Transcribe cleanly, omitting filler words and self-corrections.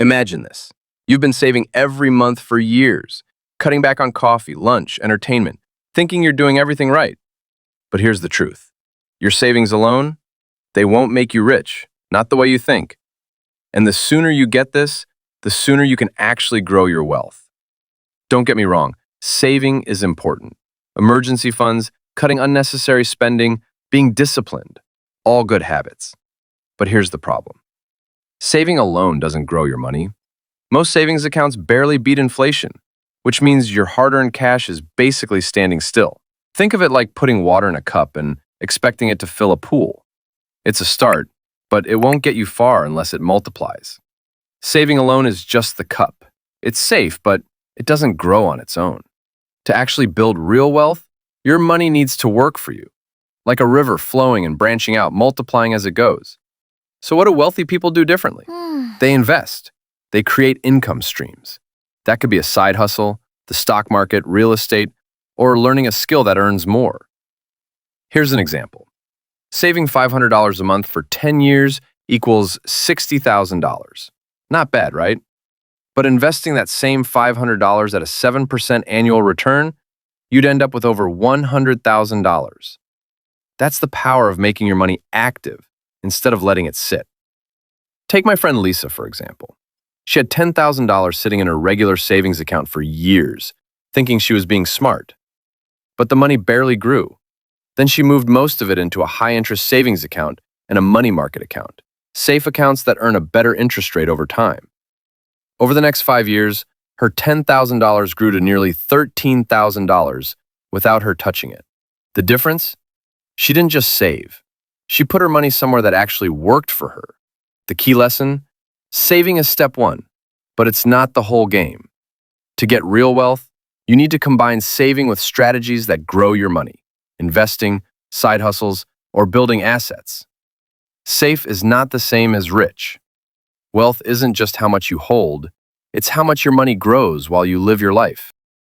Imagine this. You've been saving every month for years, cutting back on coffee, lunch, entertainment, thinking you're doing everything right. But here's the truth. Your savings alone, they won't make you rich, not the way you think. And the sooner you get this, the sooner you can actually grow your wealth. Don't get me wrong, saving is important. Emergency funds, cutting unnecessary spending, being disciplined, all good habits. But here's the problem. Saving alone doesn't grow your money. Most savings accounts barely beat inflation, which means your hard-earned cash is basically standing still. Think of it like putting water in a cup and expecting it to fill a pool. It's a start, but it won't get you far unless it multiplies. Saving alone is just the cup. It's safe, but it doesn't grow on its own. To actually build real wealth, your money needs to work for you, like a river flowing and branching out, multiplying as it goes. So what do wealthy people do differently? They invest. They create income streams. That could be a side hustle, the stock market, real estate, or learning a skill that earns more. Here's an example. Saving $500 a month for 10 years equals $60,000. Not bad, right? But investing that same $500 at a 7% annual return, you'd end up with over $100,000. That's the power of making your money active instead of letting it sit. Take my friend Lisa, for example. She had $10,000 sitting in her regular savings account for years, thinking she was being smart. But the money barely grew. Then she moved most of it into a high-interest savings account and a money market account, safe accounts that earn a better interest rate over time. Over the next 5 years, her $10,000 grew to nearly $13,000 without her touching it. The difference? She didn't just save. She put her money somewhere that actually worked for her. The key lesson? Saving is step one, but it's not the whole game. To get real wealth, you need to combine saving with strategies that grow your money, investing, side hustles, or building assets. Safe is not the same as rich. Wealth isn't just how much you hold, it's how much your money grows while you live your life.